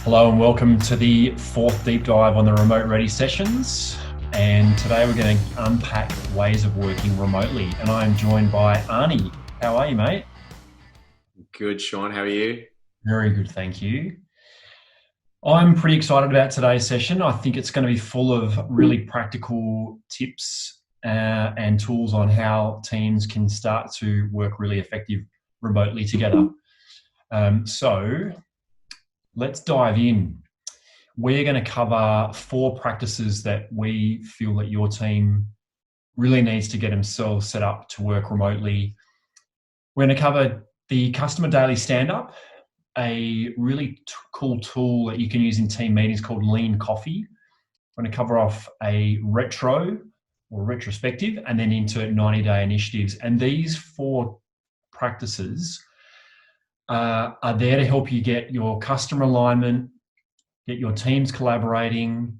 Hello and welcome to the fourth deep dive on the remote ready sessions. And today we're going to unpack ways of working remotely. And I am joined by Arnie. How are you, mate? Good, Sean. How are you? Very good, thank you. I'm pretty excited about today's session. I think it's going to be full of really practical tips and tools on how teams can start to work really effective remotely together. So let's dive in. We're going to cover 4 practices that we feel that your team really needs to get themselves set up to work remotely. We're going to cover the customer daily stand-up, a really cool tool that you can use in team meetings called Lean Coffee. We're going to cover off a retro or retrospective and then into 90-day initiatives. And these 4 practices are there to help you get your customer alignment, get your teams collaborating,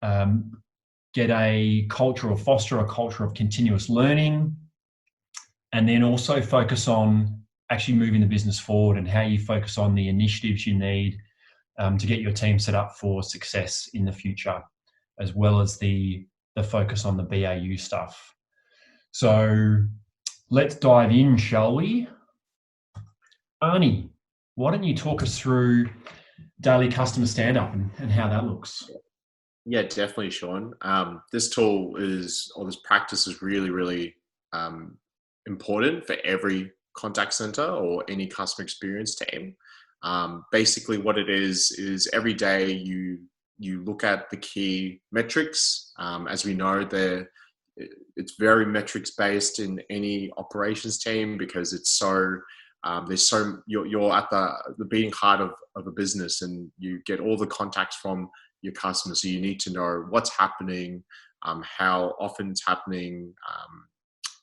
get a culture or foster a culture of continuous learning, and then also focus on actually moving the business forward and how you focus on the initiatives you need to get your team set up for success in the future, as well as the focus on the BAU stuff. So let's dive in, shall we? Arnie, why don't you talk us through daily customer stand-up and how that looks? Yeah, definitely, Sean. This tool or this practice is really important for every contact center or any customer experience team. Basically, what it is every day you look at the key metrics. As we know, it's very metrics based in any operations team because it's so you're at the beating heart of a business, and you get all the contacts from your customers. So you need to know what's happening, how often it's happening,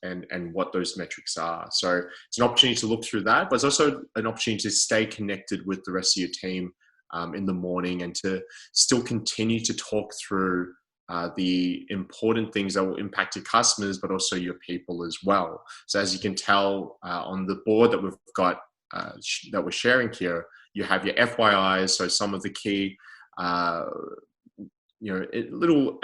and what those metrics are. So it's an opportunity to look through that, but it's also an opportunity to stay connected with the rest of your team in the morning and to still continue to talk through the important things that will impact your customers, but also your people as well. So as you can tell on the board that we've got that we're sharing here, you have your FYIs, so some of the key little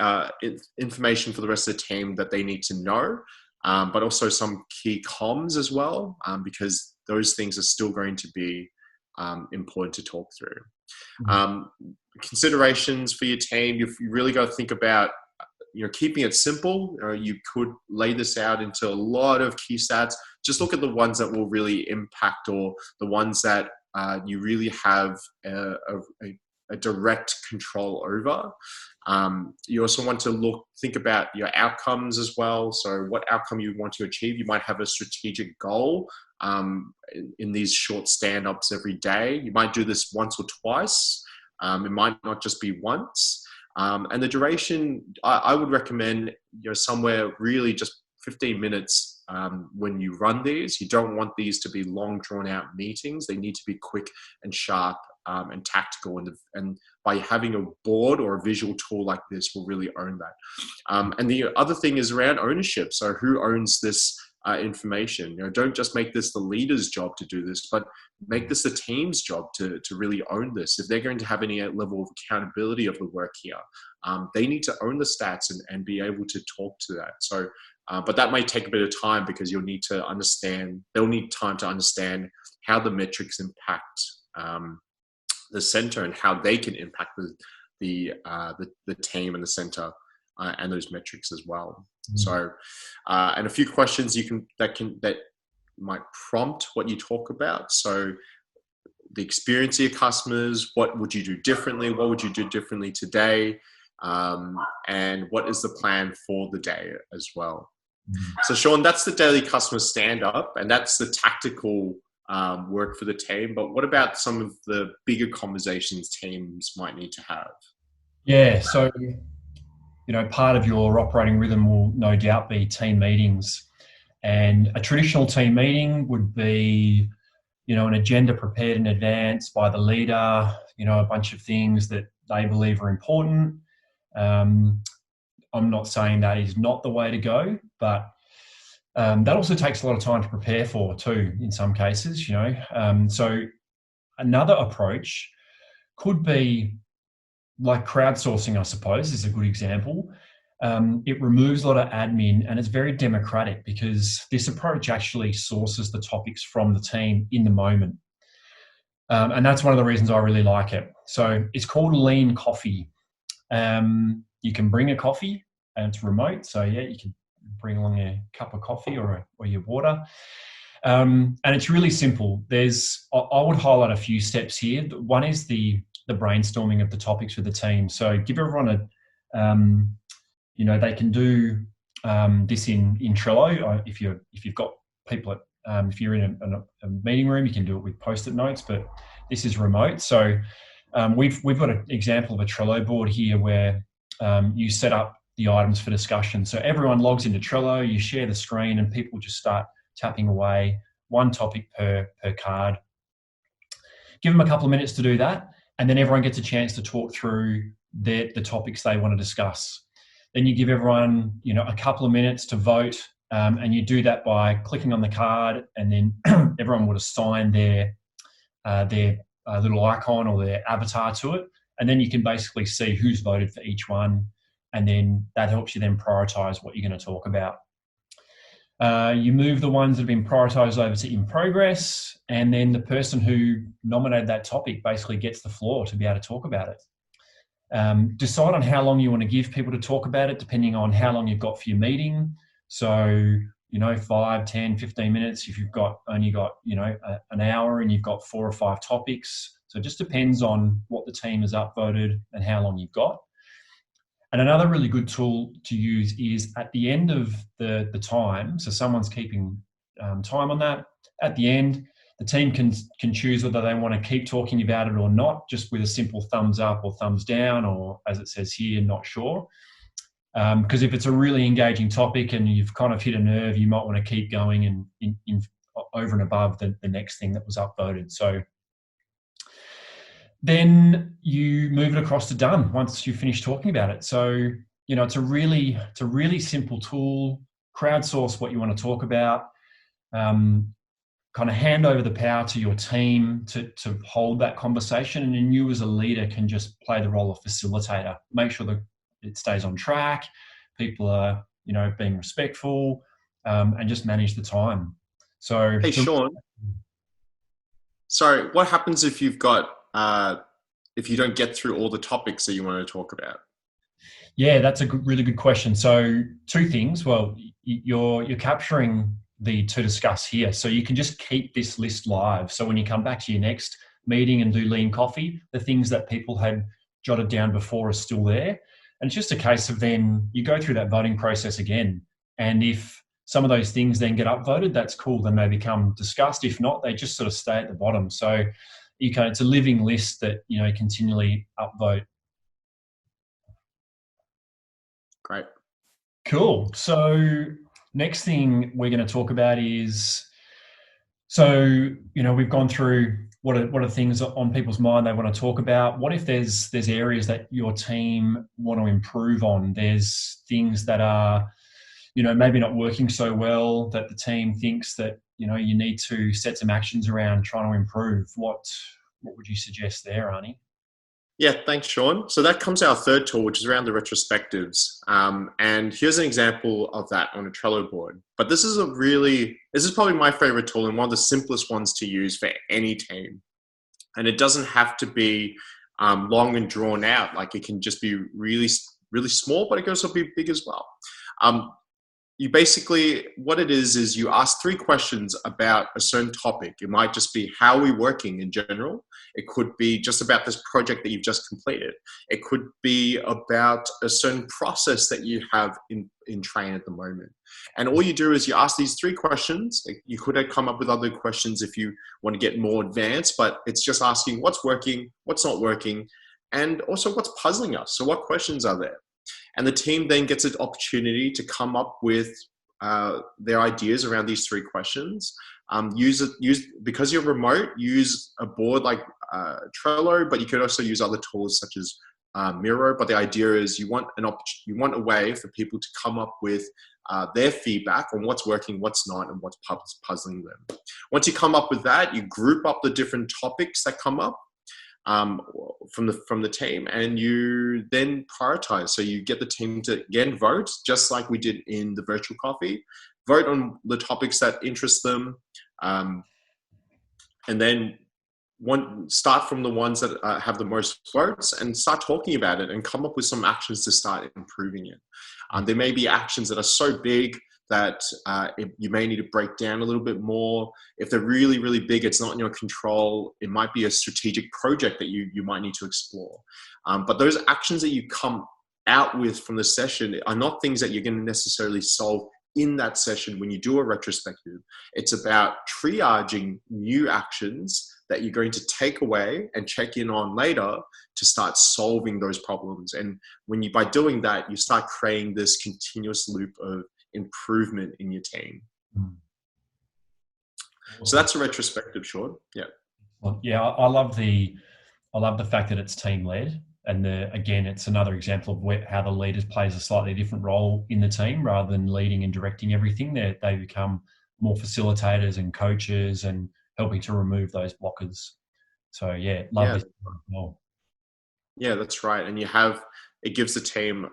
information for the rest of the team that they need to know, but also some key comms as well, because those things are still going to be important to talk through. Considerations for your team, you really got to think about keeping it simple. You could lay this out into a lot of key stats. Just look at the ones that will really impact, or the ones that you really have a direct control over. You also want to think about your outcomes as well. So what outcome you want to achieve. You might have a strategic goal in these short stand-ups every day. You might do this once or twice. It might not just be once. And the duration, I would recommend somewhere really just 15 minutes when you run these. You don't want these to be long, drawn-out meetings. They need to be quick and sharp and tactical. And by having a board or a visual tool like this, will really own that. And the other thing is around ownership. So who owns this information? Don't just make this the leader's job to do this, but make this the team's job to really own this. If they're going to have any level of accountability of the work here, they need to own the stats and be able to talk to that. So, but that may take a bit of time because they'll need time to understand how the metrics impact the center and how they can impact the team and the center and those metrics as well. So, and a few questions that might prompt what you talk about. So, the experience of your customers. What would you do differently? What would you do differently today? And what is the plan for the day as well? So, Sean, that's the daily customer stand-up, and that's the tactical work for the team. But what about some of the bigger conversations teams might need to have? Yeah, so part of your operating rhythm will no doubt be team meetings. And a traditional team meeting would be, an agenda prepared in advance by the leader, a bunch of things that they believe are important. I'm not saying that is not the way to go, but that also takes a lot of time to prepare for too, in some cases, So another approach could be like crowdsourcing, I suppose, is a good example. It removes a lot of admin and it's very democratic because this approach actually sources the topics from the team in the moment. And that's one of the reasons I really like it. So it's called Lean Coffee. You can bring a coffee and it's remote. So yeah, you can bring along a cup of coffee or your water. And it's really simple. I would highlight a few steps here. One is the brainstorming of the topics with the team. So give everyone they can do this in Trello. If you've got people if you're in a meeting room, you can do it with post-it notes. But this is remote, so we've got an example of a Trello board here where you set up the items for discussion. So everyone logs into Trello, you share the screen, and people just start tapping away, one topic per card. Give them a couple of minutes to do that, and then everyone gets a chance to talk through the topics they want to discuss. Then you give everyone, a couple of minutes to vote, and you do that by clicking on the card, and then everyone would assign their little icon or their avatar to it, and then you can basically see who's voted for each one, and then that helps you then prioritize what you're going to talk about. You move the ones that have been prioritized over to in progress, and then the person who nominated that topic basically gets the floor to be able to talk about it. Decide on how long you want to give people to talk about it, depending on how long you've got for your meeting. So, 5, 10, 15 minutes if you've only got an hour and you've got 4 or 5 topics. So it just depends on what the team has upvoted and how long you've got. And another really good tool to use is at the end of the time, so someone's keeping time on that, at the end, the team can choose whether they want to keep talking about it or not, just with a simple thumbs up or thumbs down, or as it says here, not sure. Because if it's a really engaging topic and you've kind of hit a nerve, you might want to keep going and in over and above the next thing that was upvoted. So then you move it across to done once you finish talking about it. So, it's a really simple tool. Crowdsource what you want to talk about. Kind of hand over the power to your team to hold that conversation, and then you as a leader can just play the role of facilitator. Make sure that it stays on track, people are being respectful, and just manage the time. So Hey, Sean, sorry, what happens if you've got if you don't get through all the topics that you want to talk about? Yeah, that's a really good question. So 2 things. Well, you're capturing the to discuss here, so you can just keep this list live. So when you come back to your next meeting and do Lean Coffee, the things that people had jotted down before are still there. And it's just a case of then you go through that voting process again. And if some of those things then get upvoted, that's cool. Then they become discussed. If not, they just sort of stay at the bottom. So it's a living list that, continually upvote. Great. Cool. So next thing we're going to talk about is, we've gone through what are things on people's mind they want to talk about. What if there's areas that your team want to improve on? There's things that are, maybe not working so well that the team thinks that, you need to set some actions around trying to improve. What would you suggest there, Arnie? Yeah, thanks, Sean. So that comes our third tool, which is around the retrospectives. And here's an example of that on a Trello board. But this is probably my favorite tool and one of the simplest ones to use for any team. And it doesn't have to be long and drawn out. Like, it can just be really, really small, but it can also be big as well. You basically, what it is you ask 3 questions about a certain topic. It might just be, how are we working in general? It could be just about this project that you've just completed. It could be about a certain process that you have in train at the moment. And all you do is you ask these 3 questions. You could have come up with other questions if you want to get more advanced, but it's just asking what's working, what's not working, and also what's puzzling us. So what questions are there? And the team then gets an opportunity to come up with their ideas around these 3 questions. Because you're remote, use a board like Trello, but you could also use other tools such as Miro. But the idea is you want a way for people to come up with their feedback on what's working, what's not, and what's puzzling them. Once you come up with that, you group up the different topics that come up. um, from the team, and you then prioritize. So you get the team to again vote, just like we did in the virtual coffee. Vote on the topics that interest them, um, and then start from the ones that have the most votes and start talking about it and come up with some actions to start improving it. There may be actions that are so big that you may need to break down a little bit more. If they're really, really big, it's not in your control. It might be a strategic project that you might need to explore. But those actions that you come out with from the session are not things that you're going to necessarily solve in that session when you do a retrospective. It's about triaging new actions that you're going to take away and check in on later to start solving those problems. And by doing that, you start creating this continuous loop of improvement in your team. So that's a retrospective, Sean. Yeah. Well, yeah, I love the fact that it's team led. And again, it's another example of how the leaders plays a slightly different role in the team rather than leading and directing everything. They become more facilitators and coaches and helping to remove those blockers. So yeah, love this as well. Yeah, that's right. And it gives the team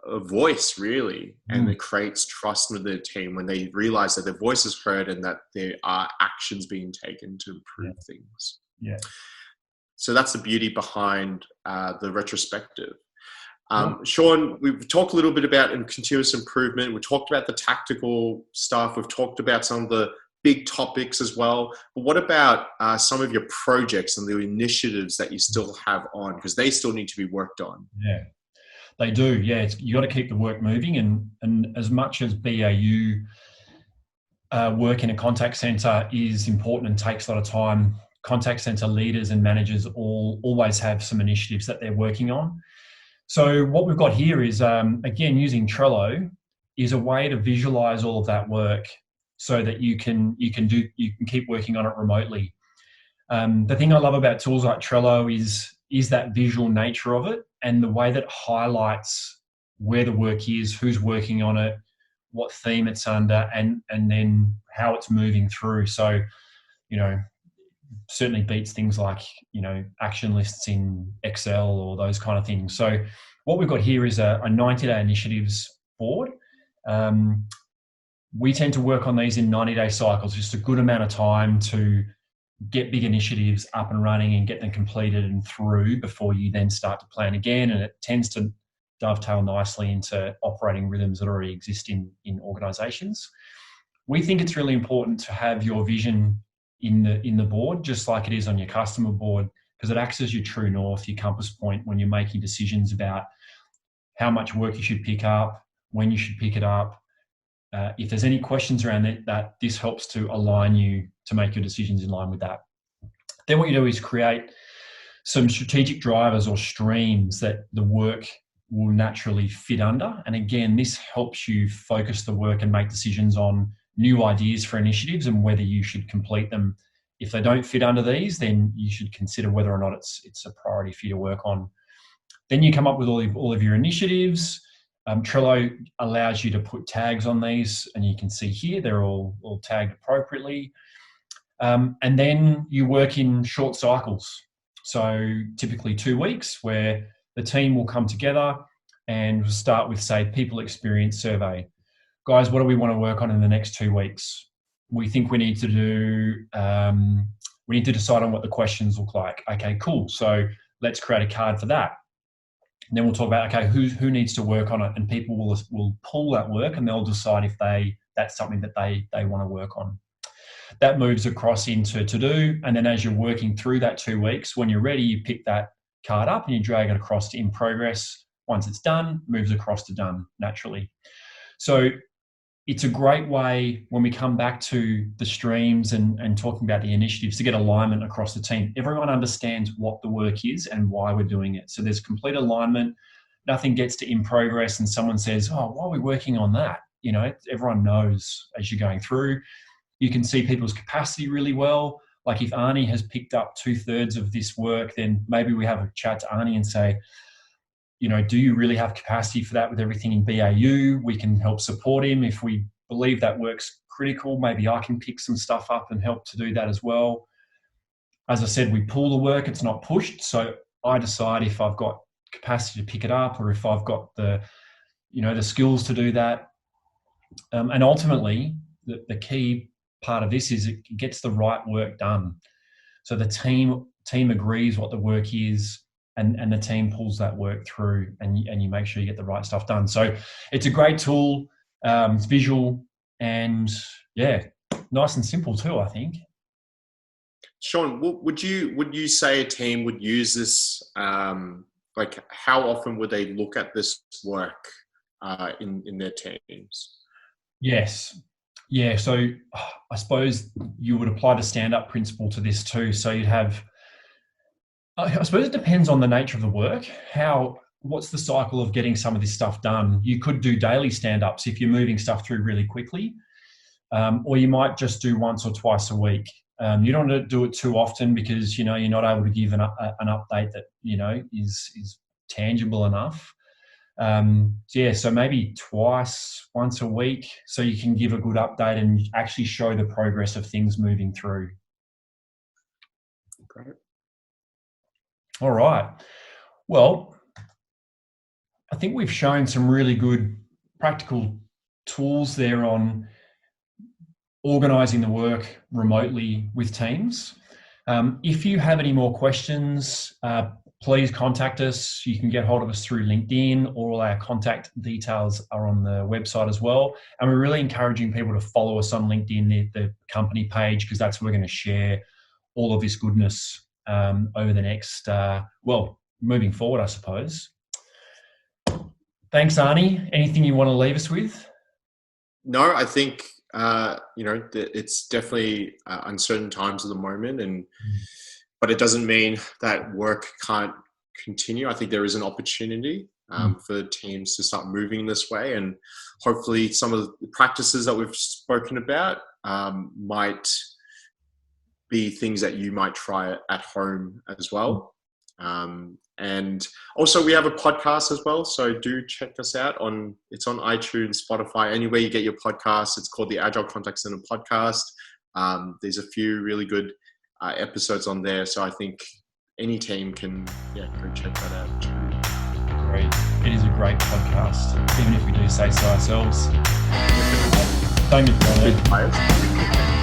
a voice, really, and it creates trust with the team when they realize that their voice is heard and that there are actions being taken to improve things. Yeah. So that's the beauty behind the retrospective. Sean, we've talked a little bit about continuous improvement. We talked about the tactical stuff. We've talked about some of the big topics as well. But what about some of your projects and the initiatives that you still have on? Because they still need to be worked on. Yeah, they do. Yeah, you got to keep the work moving. And as much as BAU work in a contact center is important and takes a lot of time, contact center leaders and managers always have some initiatives that they're working on. So what we've got here is, again, using Trello is a way to visualize all of that work so that you can keep working on it remotely. The thing I love about tools like Trello is that visual nature of it and the way that it highlights where the work is, who's working on it, what theme it's under, and then how it's moving through. So, certainly beats things like, action lists in Excel or those kind of things. So what we've got here is a 90-day initiatives board. We tend to work on these in 90-day cycles, just a good amount of time to get big initiatives up and running and get them completed and through before you then start to plan again. And it tends to dovetail nicely into operating rhythms that already exist in organizations. We think it's really important to have your vision in the board, just like it is on your customer board, because it acts as your true north, your compass point when you're making decisions about how much work you should pick up, when you should pick it up. If there's any questions around that, this helps to align you to make your decisions in line with that. Then what you do is create some strategic drivers or streams that the work will naturally fit under. And again, this helps you focus the work and make decisions on new ideas for initiatives and whether you should complete them. If they don't fit under these, then you should consider whether or not it's a priority for you to work on. Then you come up with all of your initiatives. Trello allows you to put tags on these, and you can see here they're all tagged appropriately. And then you work in short cycles. So typically 2 weeks, where the team will come together and start with, say, people experience survey. Guys, what do we want to work on in the next 2 weeks? We think we need to decide on what the questions look like. Okay, cool. So let's create a card for that. And then we'll talk about, okay, who needs to work on it, and people will pull that work and they'll decide if that's something that they want to work on. That moves across into to do, and then as you're working through that 2 weeks, when you're ready, you pick that card up and you drag it across to in progress. Once it's done, moves across to done naturally. So it's a great way when we come back to the streams and talking about the initiatives to get alignment across the team. Everyone understands what the work is and why we're doing it. So there's complete alignment. Nothing gets to in progress and someone says, oh, why are we working on that? Everyone knows as you're going through. You can see people's capacity really well. Like if Arnie has picked up 2/3 of this work, then maybe we have a chat to Arnie and say, do you really have capacity for that with everything in BAU? We can help support him. If we believe that work's critical, maybe I can pick some stuff up and help to do that as well. as I said, we pull the work, it's not pushed. So I decide if I've got capacity to pick it up or if I've got the skills to do that. And ultimately, the key part of this is it gets the right work done. So the team agrees what the work is, and the team pulls that work through, and you make sure you get the right stuff done. So it's a great tool. It's visual, and yeah, nice and simple too, I think. Sean, would you say a team would use this? Like, how often would they look at this work in their teams? Yes. Yeah. So I suppose you would apply the stand-up principle to this too. So you'd have, I suppose it depends on the nature of the work. What's the cycle of getting some of this stuff done? You could do daily stand-ups if you're moving stuff through really quickly, or you might just do once or twice a week. You don't want to do it too often because you're not able to give an update that is tangible enough. So maybe once a week, so you can give a good update and actually show the progress of things moving through. Great. All right. Well, I think we've shown some really good practical tools there on organising the work remotely with teams. If you have any more questions, please contact us. You can get hold of us through LinkedIn. All our contact details are on the website as well. And we're really encouraging people to follow us on LinkedIn, the company page, because that's where we're going to share all of this goodness over the next, moving forward, I suppose. Thanks, Arnie. Anything you want to leave us with? No, I think it's definitely uncertain times at the moment, but it doesn't mean that work can't continue. I think there is an opportunity for teams to start moving this way, and hopefully some of the practices that we've spoken about might be things that you might try at home as well. And also we have a podcast as well, so do check us out it's on iTunes, Spotify, anywhere you get your podcasts. It's called the Agile Contact Center Podcast. There's a few really good episodes on there, so I think any team can go check that out too. Great. It is a great podcast, even if we do say so ourselves. Thank you for that.